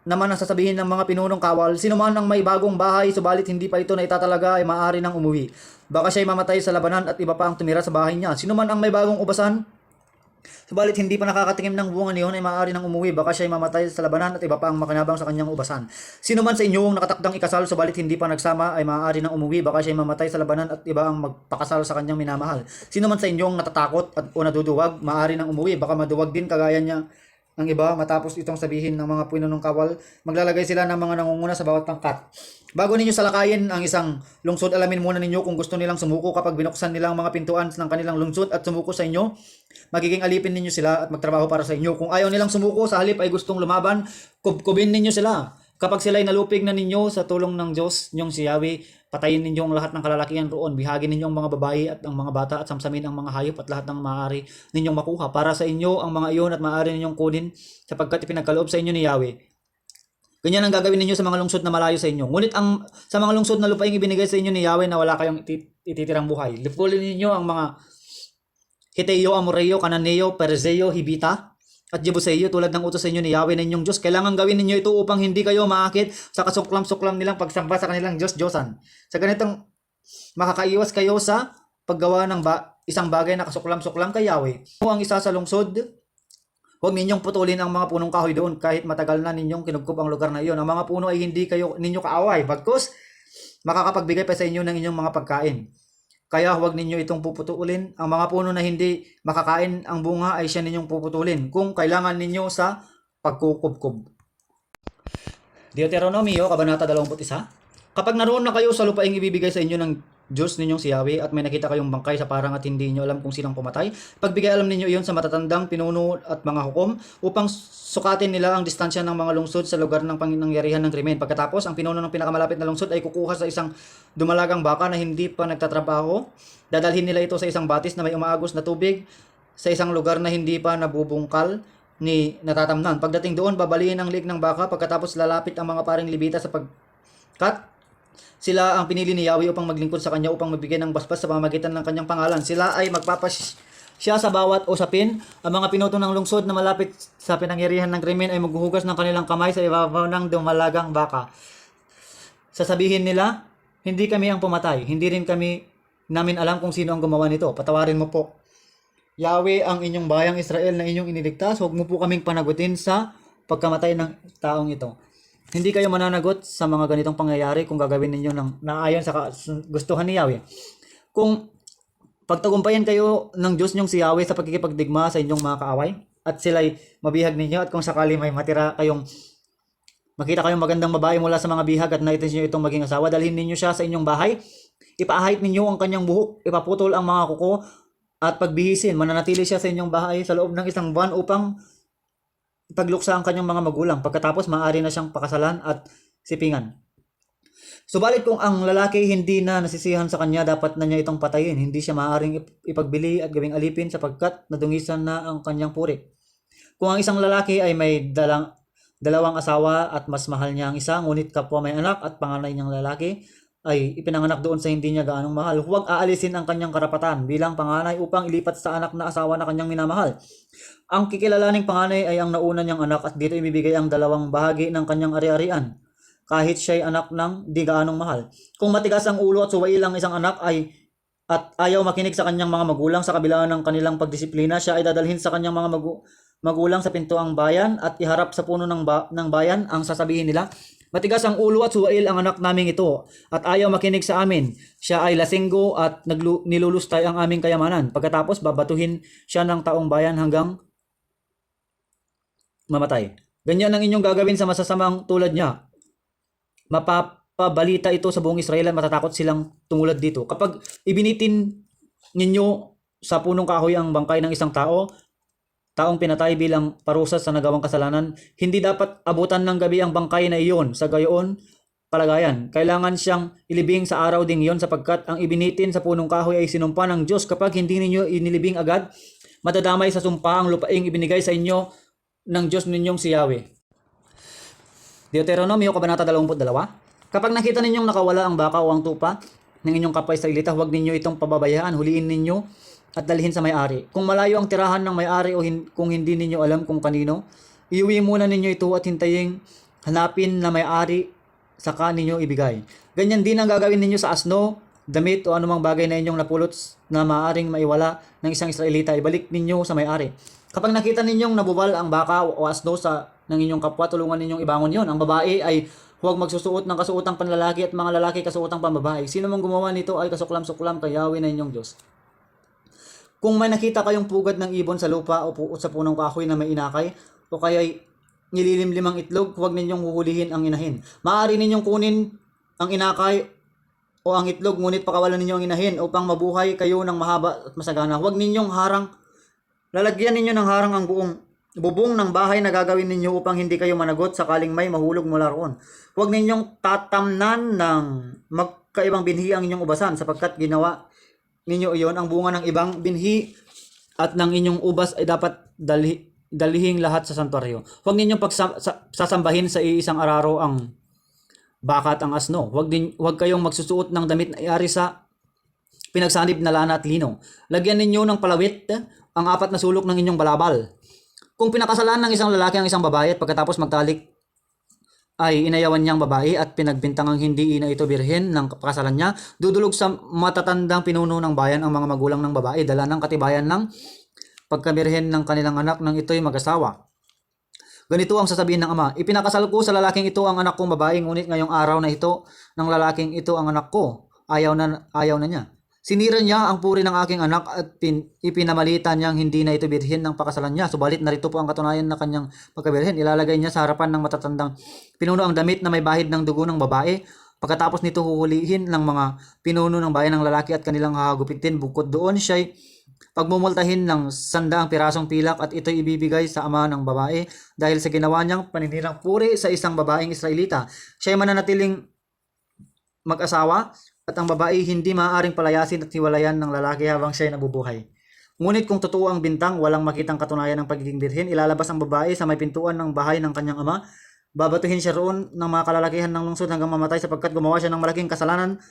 naman ang sasabihin ng mga pinunong kawal: sino man ang may bagong bahay subalit hindi pa ito na itatalaga ay maaari nang umuwi. Baka siya'y mamatay sa labanan at iba pa ang tumira sa bahay niya. Sino man ang may bagong ubasan subalit hindi pa nakakatingin ng bunga niyon ay maaari nang umuwi. Baka siya'y mamatay sa labanan at iba pa ang makinabang sa kanyang ubasan. Sino man sa inyong nakatakdang ikasal subalit hindi pa nagsama ay maaari nang umuwi. Baka siya'y mamatay sa labanan at iba ang magpakasal sa kanyang minamahal. Sino man sa inyong natatakot o naduduwag, maaari nang umuwi. Baka maduwag din kagaya niya ng iba. Matapos itong sabihin ng mga pinunong kawal, maglalagay sila ng mga nangunguna sa bawat pangkat. Bago ninyo salakayin ang isang lungsod, alamin muna ninyo kung gusto nilang sumuko. Kapag binuksan nila ang mga pintuan ng kanilang lungsod at sumuko sa inyo, magiging alipin ninyo sila at magtrabaho para sa inyo. Kung ayaw nilang sumuko, sa halip ay gustong lumaban, kubkubin ninyo sila. Kapag sila'y nalupig na ninyo sa tulong ng Diyos niyong si Yahweh, patayin ninyo ang lahat ng kalalakihan roon. Bihagin ninyo ang mga babae at ang mga bata at samsamin ang mga hayop at lahat ng maaari ninyong makuha. Para sa inyo ang mga iyon at maaari ninyong kunin sapagkat ipinagkaloob sa inyo ni Yahweh. Ganyan ang gagawin ninyo sa mga lungsod na malayo sa inyo. Ngunit sa mga lungsod na lupaing ibinigay sa inyo ni Yahweh na wala kayong ititirang buhay, lipulin ninyo ang mga Hiteo, Amoreo, Kananeo, Perizeo, Hibita at Jebuseo tulad ng utos sa inyo ni Yahweh na inyong Diyos. Kailangan gawin ninyo ito upang hindi kayo maakit sa kasuklam-suklam nilang pagsamba sa kanilang Diyos-Diyosan. Sa ganitong makakaiwas kayo sa paggawa ng isang bagay na kasuklam-suklam kay Yahweh. Kung ang isa sa lungsod, huwag ninyong putulin ang mga punong kahoy doon kahit matagal na ninyong kinubkob ang lugar na iyon. Ang mga puno ay hindi ninyo kaaway, bagkus makakapagbigay pa sa inyo ng inyong mga pagkain. Kaya huwag ninyo itong puputulin. Ang mga puno na hindi makakain ang bunga ay siya ninyong puputulin kung kailangan ninyo sa pagkukubkob. Deuteronomio, Kabanata 21. Kapag naroon na kayo sa lupaing ibibigay sa inyo ng Diyos ninyong si Yahweh at may nakita kayong bangkay sa parang at hindi nyo alam kung sinang pumatay, pagbigay alam ninyo iyon sa matatandang pinuno at mga hukom upang sukatin nila ang distansya ng mga lungsod sa lugar ng pangyarihan ng krimen. Pagkatapos, ang pinuno ng pinakamalapit na lungsod ay kukuha sa isang dumalagang baka na hindi pa nagtatrabaho. Dadalhin nila ito sa isang batis na may umaagos na tubig sa isang lugar na hindi pa nabubungkal ni natatamnan. Pagdating doon, babaliin ang liig ng baka. Pagkatapos, lalapit ang mga paring Levita sapagkat sila ang pinili ni Yahweh upang maglingkod sa kanya upang magbigay ng basbas sa pamamagitan ng kanyang pangalan. Sila ay magpapasya sa bawat usapin. Ang mga pinuto ng lungsod na malapit sa pinangyarihan ng krimen ay maghuhugas ng kanilang kamay sa ibabaw ng dumalagang baka. Sasabihin nila, hindi kami ang pumatay, hindi rin kami namin alam kung sino ang gumawa nito. Patawarin mo po. Yahweh ang inyong bayang Israel na inyong iniligtas. Huwag mo po kaming panagutin sa pagkamatay ng taong ito. Hindi kayo mananagot sa mga ganitong pangyayari kung gagawin ninyo ng naayon sa gustuhan ni Yahweh. Kung pagtagumpayan kayo ng Diyos niyong si Yahweh sa pagkikipagdigma sa inyong mga kaaway at sila'y mabihag ninyo at kung sakali may makita kayong magandang babae mula sa mga bihag at naitin niyo itong maging asawa, dalhin ninyo siya sa inyong bahay, ipaahit ninyo ang kanyang buhok, ipaputol ang mga kuko at pagbihisin, mananatili siya sa inyong bahay sa loob ng isang buwan upang ipagluksa ang kanyang mga magulang. Pagkatapos, maaari na siyang pakasalan at sipingan. Subalit kung ang lalaki hindi na nasisihan sa kanya, dapat na niya itong patayin. Hindi siya maaaring ipagbili at gawing alipin sapagkat nadungisan na ang kanyang puri. Kung ang isang lalaki ay may dalawang asawa at mas mahal niya ang isa, ngunit kapwa may anak at panganay niyang lalaki ay ipinanganak doon sa hindi niya gaanong mahal, huwag aalisin ang kanyang karapatan bilang panganay upang ilipat sa anak na asawa na kanyang minamahal. Ang kikilalaning panganay ay ang nauna niyang anak at dito ibibigay ang dalawang bahagi ng kanyang ari-arian kahit siya'y anak ng di gaanong mahal. Kung matigas ang ulo at suwail ang isang anak at ayaw makinig sa kanyang mga magulang sa kabila ng kanilang pagdisiplina, siya ay dadalhin sa kanyang mga magulang sa pintuang bayan at iharap sa puno ng bayan ang sasabihin nila, matigas ang ulo at suwail ang anak naming ito at ayaw makinig sa amin. Siya ay lasinggo at nilulustay ang aming kayamanan. Pagkatapos babatuhin siya ng taong bayan hanggang mamatay. Ganyan ang inyong gagawin sa masasamang tulad niya. Mapapabalita ito sa buong Israel at matatakot silang tumulad dito. Kapag ibinitin ninyo sa punong kahoy ang bangkay ng isang taong pinatay bilang parusa sa nagawang kasalanan, hindi dapat abutan ng gabi ang bangkay na iyon. Sa gayoon palagayan, kailangan siyang ilibing sa araw ding iyon sapagkat ang ibinitin sa punong kahoy ay sinumpa ng Diyos. Kapag hindi ninyo inilibing agad, madadamay sa sumpa ang lupaing ibinigay sa inyo ng Diyos ninyong si Yahweh. Deuteronomio Kabanata 22. Kapag nakita ninyong nakawala ang baka o ang tupa ng inyong kapwa Israelita, huwag ninyo itong pababayaan, huliin ninyo at dalhin sa may-ari. Kung malayo ang tirahan ng may-ari o kung hindi ninyo alam kung kanino, iuwi muna ninyo ito at hintayin hanapin na may-ari saka ninyo ibigay. Ganyan din ang gagawin ninyo sa asno, damit o anumang bagay na inyong napulot na maaaring maiwala ng isang Israelita, ibalik ninyo sa may-ari. Kapag nakita ninyong nabubal ang baka o asno ng inyong kapwa, tulungan ninyong ibangon yon. Ang babae ay huwag magsusuot ng kasuotang panlalaki at mga lalaki kasuotang pambabae. Sino mang gumawa nito ay kasuklam-suklam kay Yahweh na inyong Diyos. Kung may nakita kayong pugad ng ibon sa lupa o sa punong kahoy na may inakay o kaya nililimlim ang itlog, huwag ninyong huhulihin ang inahin. Maaari ninyong kunin ang inakay o ang itlog, ngunit pakawalan ninyo ang inahin upang mabuhay kayo ng mahaba at masagana. Huwag ninyong lalagyan ninyo ng harang ang buong bubong ng bahay na gagawin ninyo upang hindi kayo managot sakaling may mahulog mula roon. Huwag ninyong tatamnan ng magkaibang binhi ang inyong ubasan sapagkat ginawa ninyo iyon ang bunga ng ibang binhi at ng inyong ubas ay dapat dalihing lahat sa santuaryo. Huwag ninyong sasambahin sa iisang araro ang baka at ang asno. Huwag kayong magsusuot ng damit na iari sa pinagsanib na lana at lino. Lagyan ninyo ng palawit ang 4 na sulok ng inyong balabal. Kung pinakasalan ng isang lalaki ang isang babae at pagkatapos magtalik ay inayawan niyang babae at pinagbintangang hindi ina ito birhen ng pakasalan niya, dudulog sa matatandang pinuno ng bayan ang mga magulang ng babae, dala ng katibayan ng pagkabirhen ng kanilang anak ng ito'y mag-asawa. Ganito ang sasabihin ng ama, ipinakasal ko sa lalaking ito ang anak kong babae, ngunit ngayong araw na ito ng lalaking ito ang anak ko, ayaw na niya. Sinira niya ang puri ng aking anak at ipinamalita niyang hindi na ito birhen ng pakasalan niya. Subalit narito po ang katunayan na kanyang pagkabirhen. Ilalagay niya sa harapan ng matatandang pinuno ang damit na may bahid ng dugo ng babae. Pagkatapos nito huhulihin ng mga pinuno ng bayan ng lalaki at kanilang hahagupitin. Bukod doon siya'y pagmumultahin ng 100 pirasong pilak at ito'y ibibigay sa ama ng babae dahil sa ginawa niyang paninirang puri sa isang babaeng Israelita. Siya'y mananatiling mag-asawa at ang babae hindi maaaring palayasin at hiwalayan ng lalaki habang siya'y nabubuhay. Ngunit kung totoo ang bintang, walang makitang katunayan ng pagiging birhen, ilalabas ang babae sa may pintuan ng bahay ng kanyang ama. Babatuhin siya roon ng mga kalalakihan ng lungsod hanggang mamatay sapagkat gumawa siya ng malaking kasalanan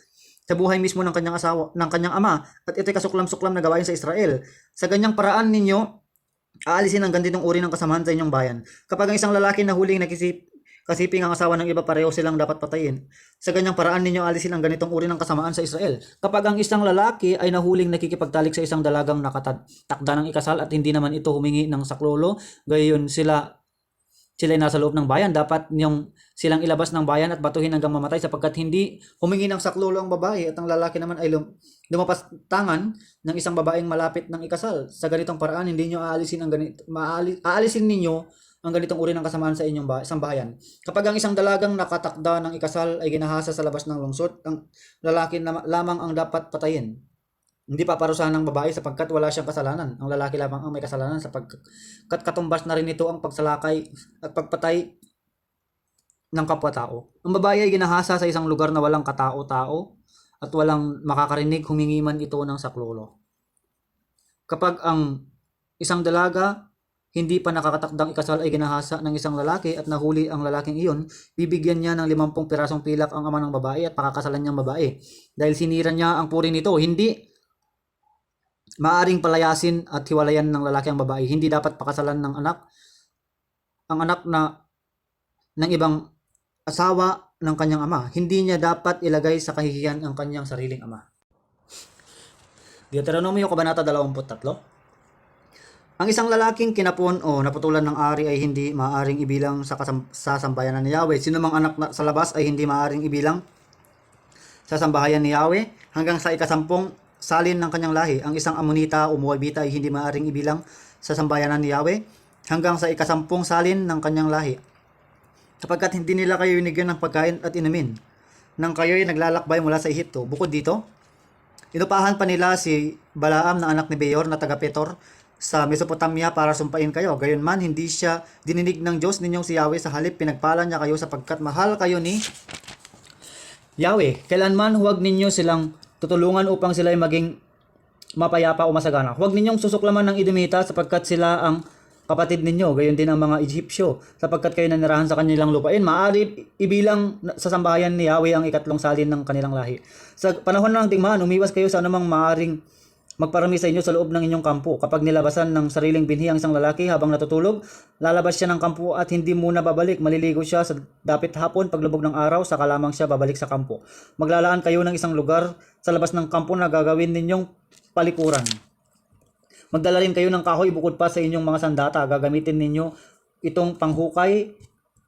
sa buhay mismo ng kanyang ama at ito'y kasuklam-suklam na gawain sa Israel. Sa ganyang paraan ninyo aalisin ang ganitong uri ng kasamahan sa inyong bayan. Kapag ang isang lalaki na huling kasiping ang asawa ng iba pareho silang dapat patayin. Sa ganyang paraan ninyo alisin ang ganitong uri ng kasamaan sa Israel. Kapag ang isang lalaki ay nahuling nakikipagtalik sa isang dalagang nakatakda ng ikasal at hindi naman ito humingi ng saklolo, gayon sila ay nasa loob ng bayan, dapat niyong silang ilabas ng bayan at batuhin hanggang mamatay sapagkat hindi humingi ng saklolo ang babae at ang lalaki naman ay lumapas tangan ng isang babaeng malapit ng ikasal. Sa ganitong paraan, hindi niyo aalisin ninyo ang ganitong uri ng kasamaan sa inyong isang bayan. Kapag ang isang dalagang nakatakda ng ikasal ay ginahasa sa labas ng lungsod, ang lalaki lamang ang dapat patayin. Hindi pa parusahan ng babae sapagkat wala siyang kasalanan. Ang lalaki lamang ang may kasalanan sapagkat katumbas na rin ito ang pagsalakay at pagpatay ng kapwa-tao. Ang babae ay ginahasa sa isang lugar na walang katao-tao at walang makakarinig, humingi man ito ng saklolo. Kapag ang isang dalaga hindi pa nakakatakdang ikasal ay ginahasa ng isang lalaki at nahuli ang lalaking iyon, bibigyan niya ng 50 pirasong pilak ang ama ng babae at pakakasalan niyang babae. Dahil sinira niya ang puri nito, hindi maaring palayasin at hiwalayan ng lalaki ang babae. Hindi dapat pakasalan ng ang anak ng ibang asawa ng kanyang ama. Hindi niya dapat ilagay sa kahihiyan ang kanyang sariling ama. Deuteronomio Kabanata 23. Ang isang lalaking kinapon o naputulan ng ari ay hindi maaring ibilang sa sambahayan ni Yahweh. Sino mang anak sa labas ay hindi maaring ibilang sa sambahayan ni Yahweh hanggang sa ikasampung salin ng kanyang lahi. Ang isang Amonita o Moabita ay hindi maaring ibilang sa sambahayan ni Yahweh hanggang sa ikasampung salin ng kanyang lahi. Sapagkat hindi nila kayo binigyan ng pagkain at inumin nang kayo'y naglalakbay mula sa Ehipto. Bukod dito, inupahan pa nila si Balaam na anak ni Beor na taga Petor sa Mesopotamia para sumpain kayo. Gayunman, hindi siya dininig ng Diyos ninyong si Yahweh, sa halip pinagpala niya kayo sapagkat mahal kayo ni Yahweh. Kailanman huwag ninyo silang tutulungan upang sila ay maging mapayapa o masagana. Huwag ninyong susuklaman ng Edomita sapagkat sila ang kapatid ninyo, gayon din ang mga Egyptyo, sapagkat kayo nanirahan sa kanilang lupain. Maaari ibilang sa sambahayan ni Yahweh ang ikatlong salin ng kanilang lahi. Sa panahon ng digmaan, umiwas kayo sa anumang maaring magparami sa inyo sa loob ng inyong kampo. Kapag nilabasan ng sariling binhi ang isang lalaki habang natutulog, lalabas siya ng kampo at hindi muna babalik. Maliligo siya sa dapit hapon, paglubog ng araw, saka lamang siya babalik sa kampo. Maglalaan kayo ng isang lugar sa labas ng kampo na gagawin ninyong palikuran. Magdala rin kayo ng kahoy bukod pa sa inyong mga sandata. Gagamitin ninyo itong panghukay,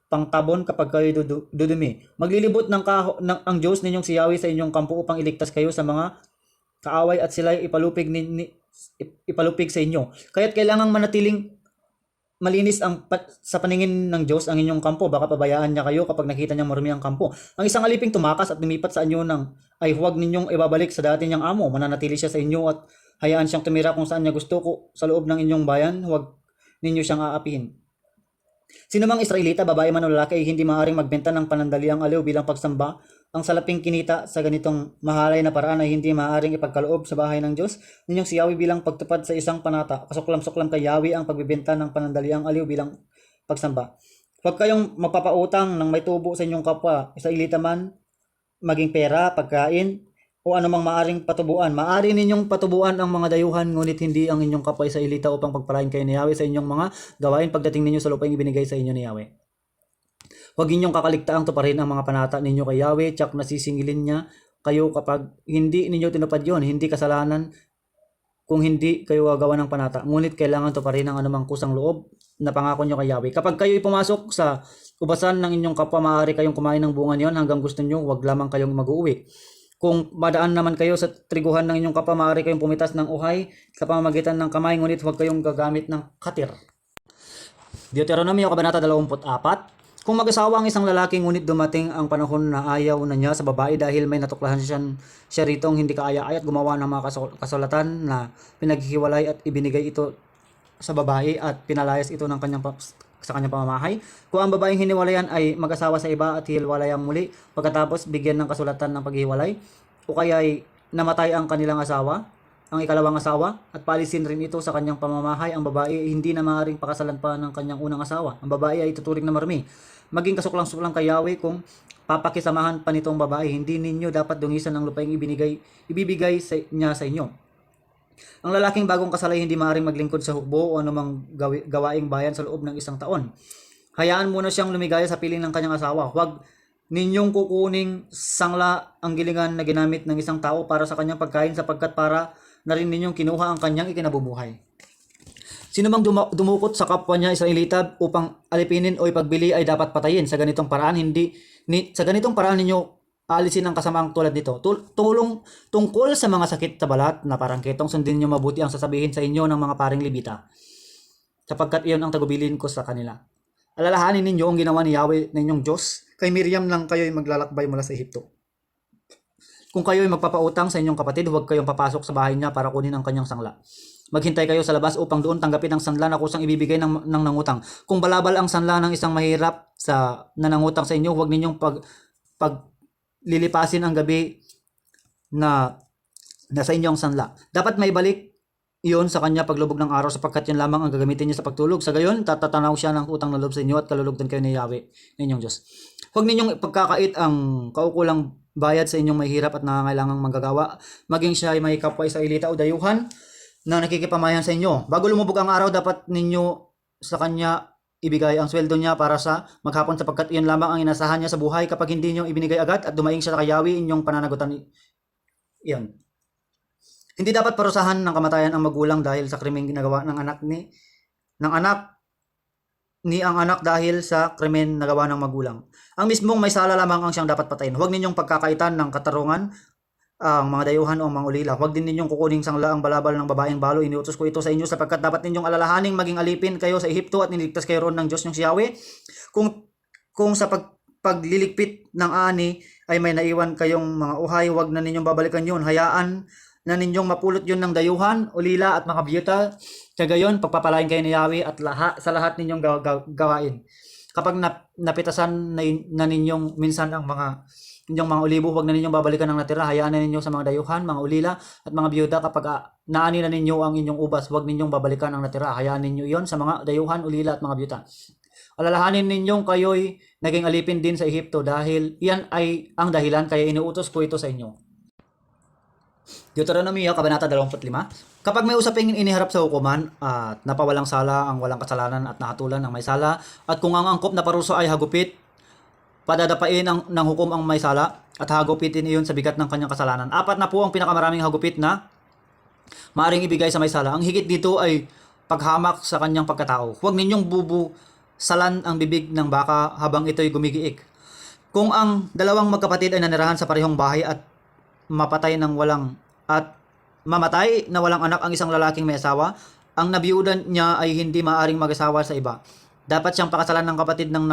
pangtabon kapag kayo dudumi. Maglilibot ang Diyos ninyong si Yahweh sa inyong kampo upang iligtas kayo sa mga kaaway at sila ipalupig sa inyo. Kaya't kailangang manatiling malinis sa paningin ng Diyos ang inyong kampo. Baka pabayaan niya kayo kapag nakita niya marumi ang kampo. Ang isang aliping tumakas at lumipat sa inyo ay huwag ninyong ibabalik sa dati niyang amo. Mananatili siya sa inyo at hayaan siyang tumira kung saan niya gusto sa loob ng inyong bayan. Huwag ninyo siyang aapihin. Sino mang Israelita, babae man o lalaki, ay hindi maaaring magbenta ng panandaliang aliw bilang pagsamba. Ang salaping kinita sa ganitong mahalay na paraan ay hindi maaaring ipagkaloob sa bahay ng Diyos ninyong si Yahweh bilang pagtupad sa isang panata. Kasuklam-suklam kay Yahweh ang pagbibenta ng panandaliang aliw bilang pagsamba. Huwag kayong mapapautang ng may tubo sa inyong kapwa, Israelita man, maging pera, pagkain, o anumang maaring patubuan. Maari ninyong patubuan ang mga dayuhan, ngunit hindi ang inyong kapwa Israelita upang pagpalain kayo ni Yahweh sa inyong mga gawain pagdating ninyo sa lupaing ibinigay sa inyo ni Yahweh. Huwag ninyong kakaligtaang tuparin ang mga panata ninyo kay Yahweh, tsak nasisingilin niya kayo kapag hindi ninyo tinupad yon. Hindi kasalanan kung hindi kayo gagawa ng panata, ngunit kailangan tuparin ang anumang kusang loob na pangako nyo kay Yahweh. Kapag kayo'y pumasok sa ubasan ng inyong kapwa, maaari kayong kumain ng bunga niyon hanggang gusto nyo, huwag lamang kayong mag-uuwi. Kung madaan naman kayo sa triguhan ng inyong kapwa, maaari kayong pumitas ng uhay sa pamamagitan ng kamay, ngunit huwag kayong gagamit ng katir. Deuteronomio Kabanata 24. Kung mag-asawa ang isang lalaki ngunit dumating ang panahon na ayaw na niya sa babae dahil may natuklasan siya ritong hindi kaaya-aya at gumawa ng mga kasulatan na pinaghihiwalay at ibinigay ito sa babae at pinalayas ito sa kanyang pamamahay. Kung ang babaeng hiniwalayan ay mag-asawa sa iba at hiwalayan muli pagkatapos bigyan ng kasulatan ng paghiwalay, o kaya ay namatay ang kanilang asawa, ang ikalawang asawa, at paalisin rin ito sa kanyang pamamahay, ang babae ay hindi na maaaring pakasalan pa ng kanyang unang asawa. Ang babae ay tuturing na marumi. Maging kasuklang-suklang kay Yahweh kung papakisamahan pa nitong babae. Hindi ninyo dapat dungisan ng lupaing ibibigay niya sa inyo. Ang lalaking bagong kasal ay hindi maaaring maglingkod sa hukbo o anumang gawaing bayan sa loob ng 1 taon. Hayaan muna siyang lumigaya sa piling ng kanyang asawa. Huwag ninyong kukuning sangla ang gilingan na ginamit ng isang tao para sa kanyang pagkain sapagkat para na rin ninyong kinuha ang kanyang ikinabubuhay. Sino mang dumukot sa kapwa niya Israelita upang alipinin o ipagbili ay dapat patayin. Sa ganitong paraan sa ganitong paraan ninyo aalisin ang kasamaang tulad nito. Tungkol sa mga sakit sa balat na parang ketong, sundin niyo mabuti ang sasabihin sa inyo ng mga paring Levita, sapagkat iyon ang tagubilin ko sa kanila. Alalahanin ninyo ang ginawa ni Yahweh na inyong Diyos. Kay Miriam lang kayo'y maglalakbay mula sa Ehipto. Kung kayo'y magpapautang sa inyong kapatid, huwag kayong papasok sa bahay niya para kunin ang kanyang sangla. Maghintay kayo sa labas upang doon tanggapin ang sanla na kusang ibibigay ng nangutang. Kung balabal ang sanla ng isang mahirap sa nanangutang sa inyo, huwag ninyong paglilipasin ang gabi na nasa inyong sanla. Dapat may balik iyon sa kanya paglubog ng araw sapagkat yan lamang ang gagamitin niya sa pagtulog. Sa gayon, tatatanaw siya ng utang na loob sa inyo at kalulugdan kayo ni Yahweh, ninyong Diyos. Huwag ninyong ipagkakait ang kaukulang bayad sa inyong mahirap at nangangailangang manggagawa, maging siya ay may kapwa Israelita o dayuhan na nakikipamayan sa inyo. Bago lumubog ang araw, dapat ninyo sa kanya ibigay ang sweldo niya para sa maghapon sapagkat iyon lamang ang inasahan niya sa buhay. Kapag hindi niyo ibinigay agad at dumaing siya kay Yahweh, inyong pananagutan iyon. Hindi dapat parusahan ng kamatayan ang magulang dahil sa krimeng ginagawa ng anak ang anak dahil sa krimen nagawa ng magulang. Ang mismong may sala lamang ang siyang dapat patayin. Huwag ninyong pagkakaitan ng katarungan ang mga dayuhan o mga ulila. Huwag din ninyong kukuning sangla ang balabal ng babaeng balo. Iniutos ko ito sa inyo sapagkat dapat ninyong alalahaning maging alipin kayo sa Ehipto at niligtas kayo roon ng Diyos niyong si Yahweh. Kung sa pagliligpit ng ani ay may naiwan kayong mga uhay, huwag na ninyong babalikan yun. Hayaan na ninyong mapulot yun ng dayuhan, ulila at mga biyuta. Kagayon, pagpapalain kayo ni Yahweh at sa lahat ninyong gawain. Kapag napitasan na ninyong minsan ang inyong mga olibo, huwag na ninyong babalikan ang natira. Hayaan na ninyo sa mga dayuhan, mga ulila at mga biyuda. Kapag naani na ninyo ang inyong ubas, huwag ninyong babalikan ang natira. Hayaan ninyo iyon sa mga dayuhan, ulila at mga biyuda. Alalahanin ninyong kayo'y naging alipin din sa Ehipto dahil iyan ay ang dahilan kaya inuutos ko ito sa inyo. Deuteronomio, Kabanata 25. Kapag may usaping iniharap sa hukuman at napawalang sala ang walang kasalanan at nahatulan ang may sala, at kung ang angkop na parusa ay hagupit, padadapain ng hukom ang may sala at hagupitin iyon sa bigat ng kanyang kasalanan. 4 na po ang pinakamaraming hagupit na maaring ibigay sa may sala. Ang higit dito ay paghamak sa kanyang pagkatao. Huwag ninyong bubusalan ang bibig ng baka habang ito'y gumigiik. Kung ang dalawang magkapatid ay nanirahan sa parehong bahay at mamatay na walang anak ang isang lalaking may asawa, ang nabiyudan niya ay hindi maaring mag-asawa sa iba. Dapat siyang pakasalan ng kapatid ng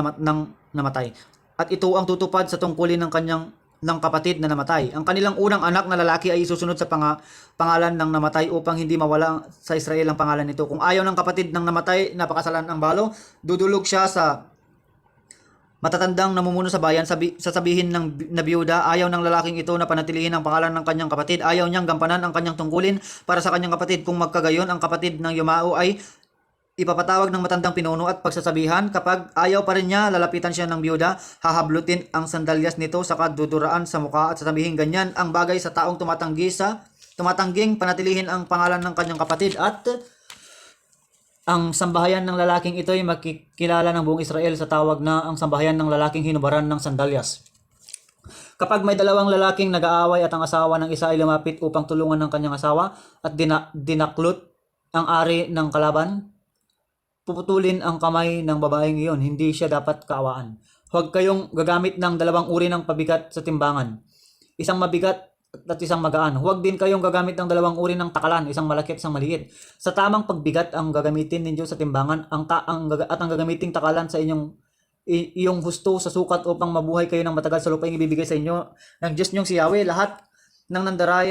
namatay. At ito ang tutupad sa tungkulin ng kapatid na namatay. Ang kanilang unang anak na lalaki ay isusunod sa pangalan ng namatay upang hindi mawala sa Israel ang pangalan nito. Kung ayaw ng kapatid ng namatay na pakasalan ang balo, dudulog siya sa matatandang namumuno sa bayan. Sasabihin ng nabiyuda, ayaw ng lalaking ito na panatilihin ang pangalan ng kanyang kapatid. Ayaw niyang gampanan ang kanyang tungkulin para sa kanyang kapatid. Kung magkagayon, ang kapatid ng yumao ay ipapatawag ng matandang pinuno at pagsasabihan. Kapag ayaw pa rin niya, lalapitan siya ng biyuda, hahablutin ang sandalyas nito, saka duduraan sa mukha at sasabihin, ganyan ang bagay sa taong tumatangging panatilihin ang pangalan ng kanyang kapatid. At ang sambahayan ng lalaking ito ay makikilala ng buong Israel sa tawag na ang sambahayan ng lalaking hinubaran ng sandalyas. Kapag may dalawang lalaking nag-aaway at ang asawa ng isa ay lumapit upang tulungan ng kanyang asawa at dinaklot ang ari ng kalaban, puputulin ang kamay ng babaeng iyon, hindi siya dapat kaawaan. Huwag kayong gagamit ng dalawang uri ng pabigat sa timbangan, isang mabigat at isang magaan. Huwag din kayong gagamit ng dalawang uri ng takalan, isang malaki at isang maliit. Sa tamang pagbigat ang gagamitin ninyo sa timbangan at ang gagamiting takalan sa iyong husto sa sukat upang mabuhay kayo ng matagal sa lupaing ibibigay sa inyo ng Diyos niyong si Yahweh. Lahat ng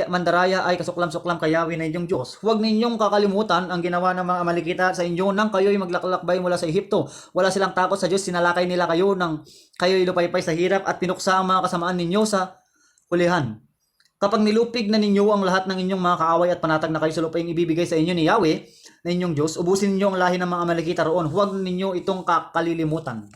mandaraya ay kasuklam-suklam kay Yahweh na inyong Diyos. Huwag ninyong kakalimutan ang ginawa ng mga Amalekita sa inyo nang kayo'y maglaklakbay mula sa Ehipto. Wala silang takot sa Diyos, sinalakay nila kayo nang kayo'y lupaypay sa hirap at pinuksa ang mga kasamaan ninyo sa hulihan. Kapag nilupig na ninyo ang lahat ng inyong mga kaaway at panatag na kayo sa lupaing ibibigay sa inyo ni Yahweh na inyong Diyos, ubusin ninyo ang lahi ng mga Amalekita roon. Huwag ninyo itong kalilimutan.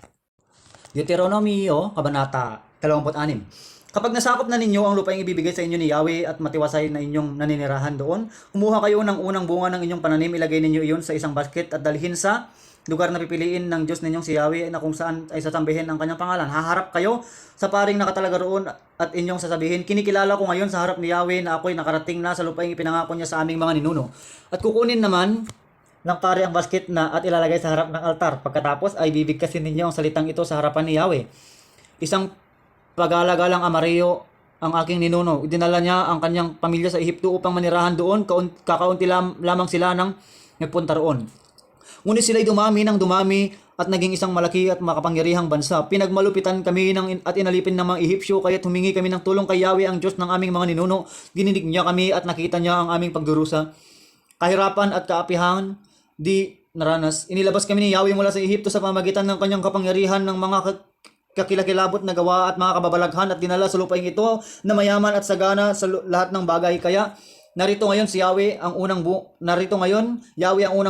Deuteronomio, Kabanata 26. Kapag nasakop na ninyo ang lupaing ibibigay sa inyo ni Yahweh at matiwasay na inyong naninirahan doon, kumuha kayo ng unang bunga ng inyong pananim, ilagay ninyo iyon sa isang basket at dalhin sa lugar na pipiliin ng Diyos ninyong si Yahweh na kung saan ay sasambihin ang kanyang pangalan. Haharap kayo sa paring nakatalaga roon at inyong sasabihin, kinikilala ko ngayon sa harap ni Yahweh na ako'y nakarating na sa lupaing ipinangako niya sa aming mga ninuno. At kukunin naman ng pari ang basket na at ilalagay sa harap ng altar. Pagkatapos ay bibigkasin ninyo ang salitang ito sa harapan ni Yahweh. Isang pagalagalang amarillo ang aking ninuno. Idinala niya ang kanyang pamilya sa Ehipto upang manirahan doon. Kakaunti lamang sila nang nagpunta roon. Ngunit sila'y dumami ng dumami at naging isang malaki at makapangyarihang bansa. Pinagmalupitan kami at inalipin ng mga Ehipsyo, kaya't humingi kami ng tulong kay Yahweh ang Diyos ng aming mga ninuno. Gininig niya kami at nakita niya ang aming pagdurusa. Kahirapan at kaapihan di naranas. Inilabas kami ni Yahweh mula sa Ehipto sa pamagitan ng kanyang kapangyarihan ng mga kakilakilabot na gawa at mga kababalaghan at dinala sa lupaing ito na mayaman at sagana sa lahat ng bagay. Kaya narito ngayon Yahweh ang unang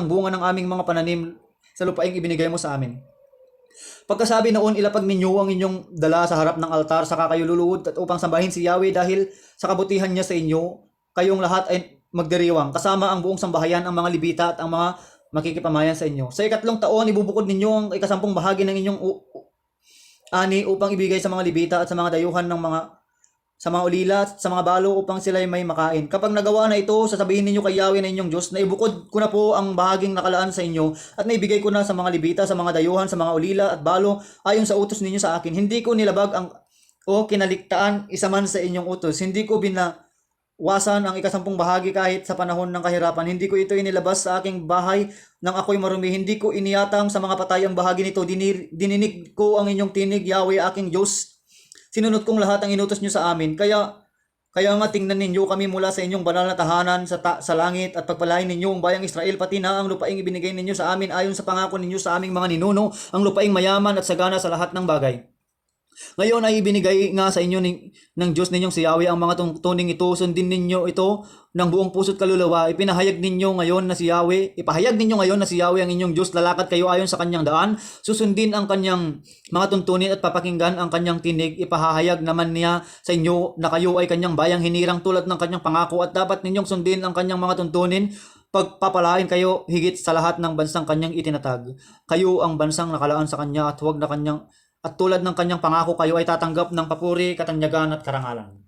bunga ng aming mga pananim sa lupaing ibinigay mo sa amin. Pagkasabi noon, ilapag ninyo ang inyong dala sa harap ng altar, saka kayo luluhod at upang sambahin si Yahweh dahil sa kabutihan niya sa inyo. Kayong lahat ay magdiriwang, kasama ang buong sambahayan, ang mga Libita at ang mga makikipamayan sa inyo. Sa 3 taon, ibubukod ninyo ang 10 bahagi ng inyong ani upang ibigay sa mga Libita at sa mga dayuhan sa mga ulila at sa mga balo upang sila ay may makain. Kapag nagawa na ito, sasabihin ninyo kay Yahweh na inyong Diyos na ibukod ko na po ang bahaging nakalaan sa inyo at naibigay ko na sa mga Libita, sa mga dayuhan, sa mga ulila at balo ayon sa utos ninyo sa akin. Hindi ko nilabag o kinaligtaan isa man sa inyong utos. Hindi ko binawasan ang 10 bahagi kahit sa panahon ng kahirapan. Hindi ko ito inilabas sa aking bahay nang ako'y marumi. Hindi ko iniyatang sa mga patay ang bahagi nito. Dininig ko ang inyong tinig, Yahweh aking Diyos. Sinunod kong lahat ang inutos nyo sa amin. Kaya nga tingnan ninyo kami mula sa inyong banal na tahanan sa langit at pagpalain ninyo ang bayang Israel, pati na ang lupaing ibinigay ninyo sa amin ayon sa pangako ninyo sa aming mga ninuno, ang lupaing mayaman at sagana sa lahat ng bagay. Ngayon ay ibinigay nga sa inyo ng Diyos ninyong si Yahweh ang mga tuntuning ito. Sundin ninyo ito ng buong puso't kaluluwa. Ipahayag ninyo ngayon na si Yahweh ang inyong Diyos. Lalakad kayo ayon sa kanyang daan. Susundin ang kanyang mga tuntunin at papakinggan ang kanyang tinig. Ipahahayag naman niya sa inyo na kayo ay kanyang bayang hinirang tulad ng kanyang pangako at dapat ninyong sundin ang kanyang mga tuntunin. Pagpapalain kayo higit sa lahat ng bansang kanyang itinatag. Kayo ang bansang nakalaan sa kanya at tulad ng kanyang pangako kayo ay tatanggap ng papuri, katanyagan at karangalan.